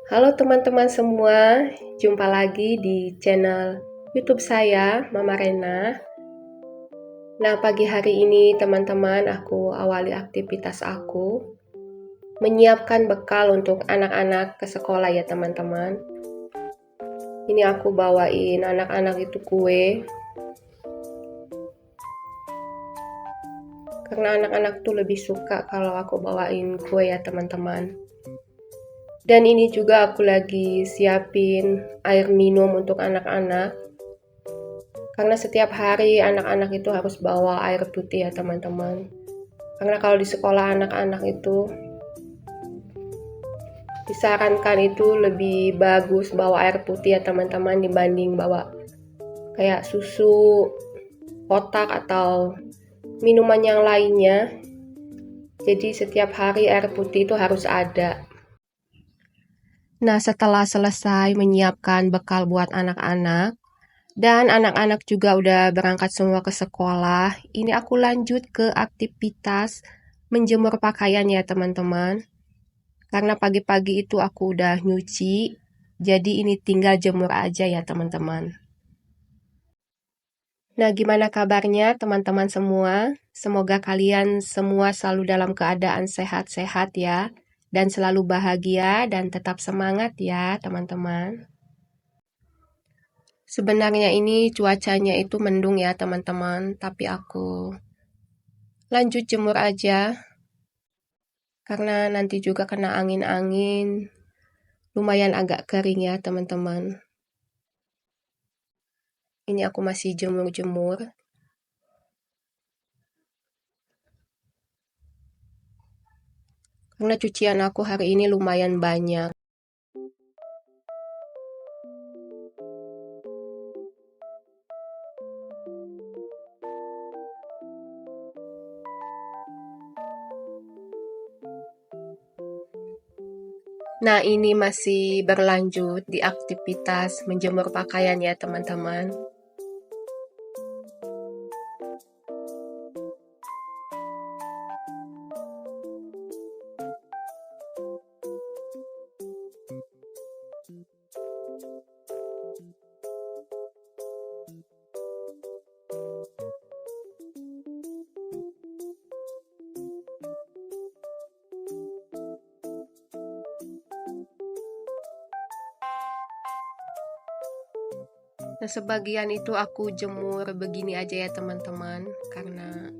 Halo teman-teman semua, jumpa lagi di channel YouTube saya, Mama Rena. Nah, pagi hari ini teman-teman, aku awali aktivitas aku menyiapkan bekal untuk anak-anak ke sekolah ya teman-teman. Ini aku bawain anak-anak itu kue. Karena anak-anak tuh lebih suka kalau aku bawain kue ya teman-teman. Dan ini juga aku lagi siapin air minum untuk anak-anak. Karena setiap hari anak-anak itu harus bawa air putih ya teman-teman. Karena kalau di sekolah anak-anak itu disarankan itu lebih bagus bawa air putih ya teman-teman dibanding bawa kayak susu, kotak atau minuman yang lainnya. Jadi setiap hari air putih itu harus ada. Nah, setelah selesai menyiapkan bekal buat anak-anak, dan anak-anak juga udah berangkat semua ke sekolah, ini aku lanjut ke aktivitas menjemur pakaian ya teman-teman. Karena pagi-pagi itu aku udah nyuci, jadi ini tinggal jemur aja ya teman-teman. Nah, gimana kabarnya teman-teman semua? Semoga kalian semua selalu dalam keadaan sehat-sehat ya, dan selalu bahagia dan tetap semangat ya teman-teman. Sebenarnya ini cuacanya itu mendung ya teman-teman, tapi aku lanjut jemur aja. Karena nanti juga kena angin-angin, lumayan agak kering ya teman-teman. Ini aku masih jemur-jemur. Karena cucian aku hari ini lumayan banyak. Nah, ini masih berlanjut di aktivitas menjemur pakaian ya teman-teman. Nah, sebagian itu aku jemur begini aja ya teman-teman, karena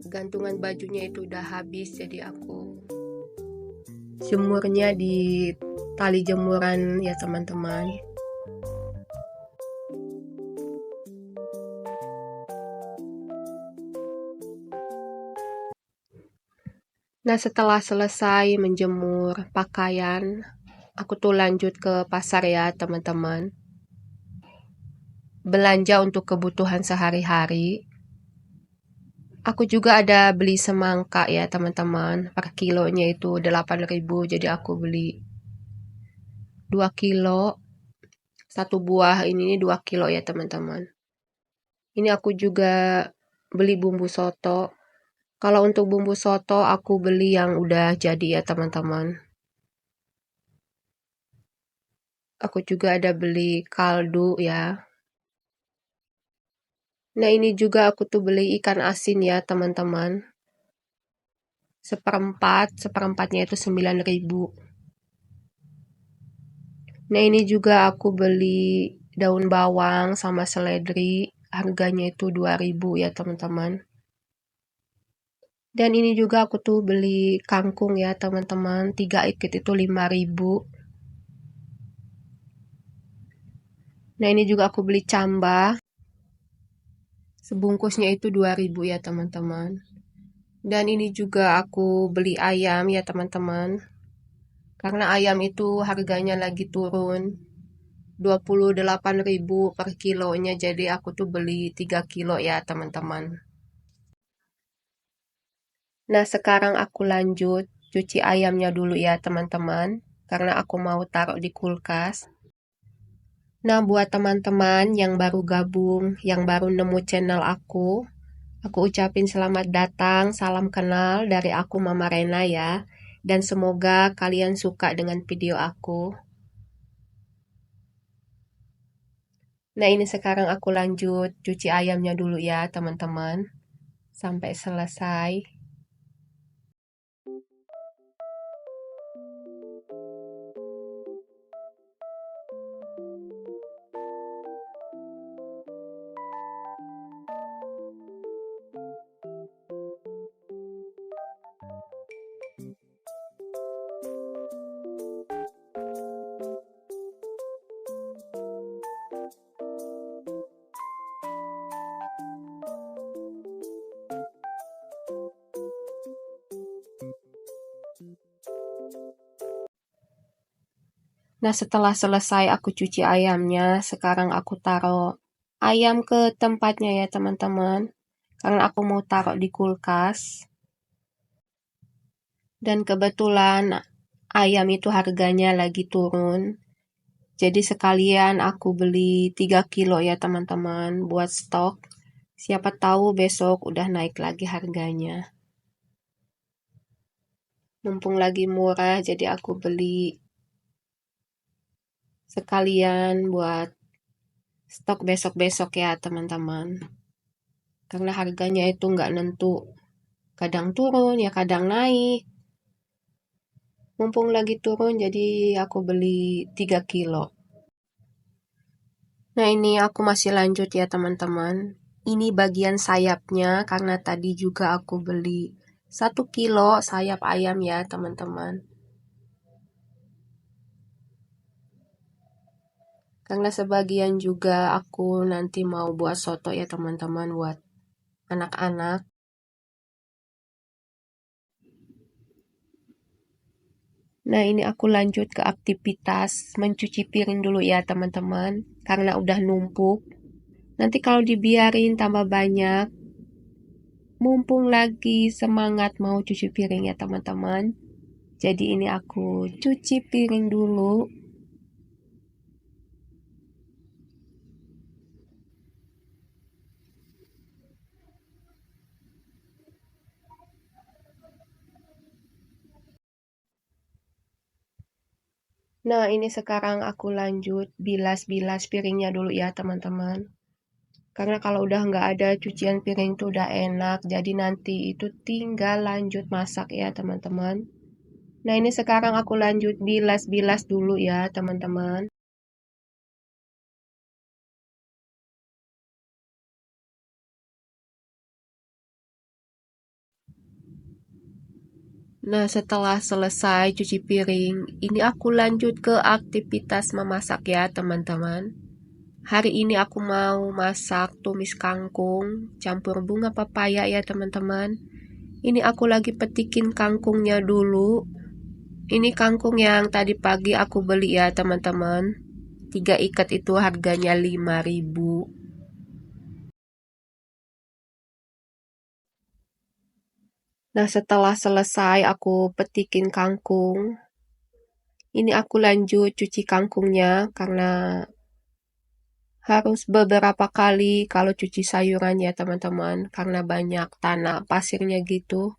gantungan bajunya itu udah habis, jadi aku jemurnya di tali jemuran ya teman-teman. Nah, setelah selesai menjemur pakaian, aku tuh lanjut ke pasar ya teman-teman. Belanja untuk kebutuhan sehari-hari. Aku juga ada beli semangka ya teman-teman. Per kilonya itu 8.000, jadi aku beli 2 kilo. Satu buah ini 2 kilo ya teman-teman. Ini aku juga beli bumbu soto. Kalau untuk bumbu soto aku beli yang udah jadi ya teman-teman. Aku juga ada beli kaldu ya. Nah, ini juga aku tuh beli ikan asin ya teman-teman. Seperempatnya itu 9.000. Nah, ini juga aku beli daun bawang sama seledri. Harganya itu 2.000 ya teman-teman. Dan ini juga aku tuh beli kangkung ya teman-teman. 3 ikit itu 5.000. Nah, ini juga aku beli cambah. Sebungkusnya itu 2.000 ya teman-teman. Dan ini juga aku beli ayam ya teman-teman. Karena ayam itu harganya lagi turun. 28.000 per kilonya, jadi aku tuh beli 3 kilo ya teman-teman. Nah, sekarang aku lanjut cuci ayamnya dulu ya teman-teman. Karena aku mau taruh di kulkas. Nah, buat teman-teman yang baru gabung, yang baru nemu channel aku ucapin selamat datang, salam kenal dari aku Mama Rena ya. Dan semoga kalian suka dengan video aku. Nah, ini sekarang aku lanjut cuci ayamnya dulu ya, teman-teman. Sampai selesai. Nah, setelah selesai aku cuci ayamnya, sekarang aku taruh ayam ke tempatnya ya, teman-teman. Karena aku mau taruh di kulkas. Dan kebetulan ayam itu harganya lagi turun. Jadi sekalian aku beli 3 kilo ya, teman-teman, buat stok. Siapa tahu besok udah naik lagi harganya. Mumpung lagi murah, jadi aku beli sekalian buat stok besok-besok ya, teman-teman. Karena harganya itu nggak nentu. Kadang turun, ya kadang naik. Mumpung lagi turun, jadi aku beli 3 kilo. Nah, ini aku masih lanjut ya, teman-teman. Ini bagian sayapnya, karena tadi juga aku beli 1 kilo sayap ayam ya, teman-teman. Karena sebagian juga aku nanti mau buat soto ya, teman-teman, buat anak-anak. Nah, ini aku lanjut ke aktivitas mencuci piring dulu ya, teman-teman. Karena udah numpuk. Nanti kalau dibiarin tambah banyak, mumpung lagi semangat mau cuci piring ya, teman-teman. Jadi ini aku cuci piring dulu. Nah, ini sekarang aku lanjut bilas-bilas piringnya dulu ya, teman-teman. Karena kalau udah nggak ada cucian piring itu udah enak. Jadi nanti itu tinggal lanjut masak ya, teman-teman. Nah, ini sekarang aku lanjut bilas-bilas dulu ya, teman-teman. Nah, setelah selesai cuci piring, ini aku lanjut ke aktivitas memasak ya, teman-teman. Hari ini aku mau masak tumis kangkung campur bunga pepaya ya, teman-teman. Ini aku lagi petikin kangkungnya dulu. Ini kangkung yang tadi pagi aku beli ya, teman-teman. 3 ikat itu harganya 5.000. Nah, setelah selesai aku petikin kangkung. Ini aku lanjut cuci kangkungnya karena harus beberapa kali kalau cuci sayuran ya, teman-teman, karena banyak tanah pasirnya gitu.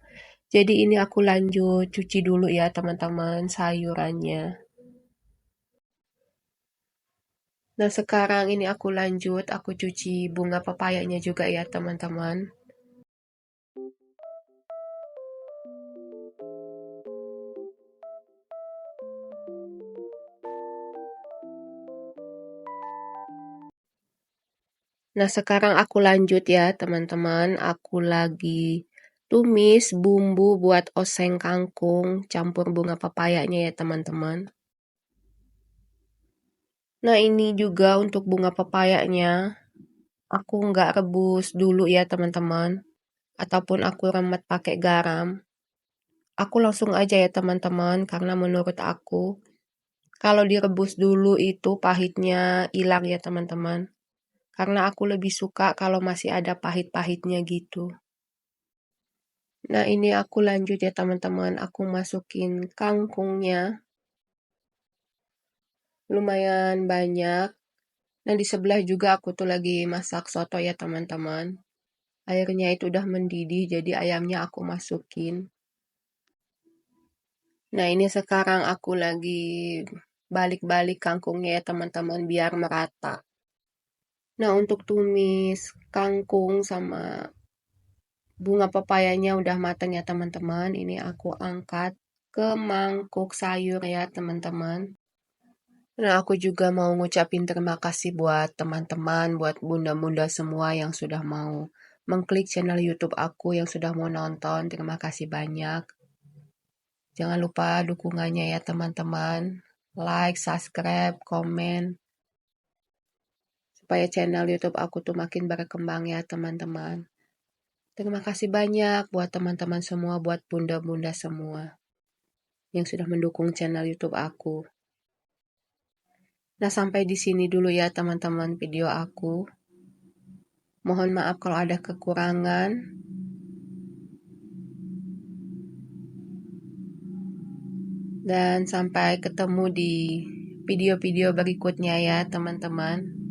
Jadi ini aku lanjut cuci dulu ya, teman-teman, sayurannya. Nah, sekarang ini aku lanjut, aku cuci bunga pepayanya juga ya, teman-teman. Nah, sekarang aku lanjut ya, teman-teman. Aku lagi tumis bumbu buat oseng kangkung campur bunga pepayanya ya, teman-teman. Nah, ini juga untuk bunga pepayanya. Aku nggak rebus dulu ya, teman-teman. Ataupun aku remet pakai garam. Aku langsung aja ya, teman-teman, karena menurut aku kalau direbus dulu itu pahitnya hilang ya, teman-teman. Karena aku lebih suka kalau masih ada pahit-pahitnya gitu. Nah, ini aku lanjut ya, teman-teman. Aku masukin kangkungnya. Lumayan banyak. Nah, di sebelah juga aku tuh lagi masak soto ya, teman-teman. Airnya itu udah mendidih, jadi ayamnya aku masukin. Nah, ini sekarang aku lagi balik-balik kangkungnya ya teman-teman biar merata. Nah, untuk tumis kangkung sama bunga pepayanya udah matang ya teman-teman. Ini aku angkat ke mangkuk sayur ya teman-teman. Nah, aku juga mau ngucapin terima kasih buat teman-teman, buat bunda-bunda semua yang sudah mau mengklik channel YouTube aku, yang sudah mau nonton. Terima kasih banyak. Jangan lupa dukungannya ya teman-teman. Like, subscribe, komen. Supaya channel YouTube aku tuh makin berkembang ya teman-teman. Terima kasih banyak buat teman-teman semua, buat bunda-bunda semua yang sudah mendukung channel YouTube aku. Nah, sampai di sini dulu ya teman-teman video aku. Mohon maaf kalau ada kekurangan. Dan sampai ketemu di video-video berikutnya ya teman-teman.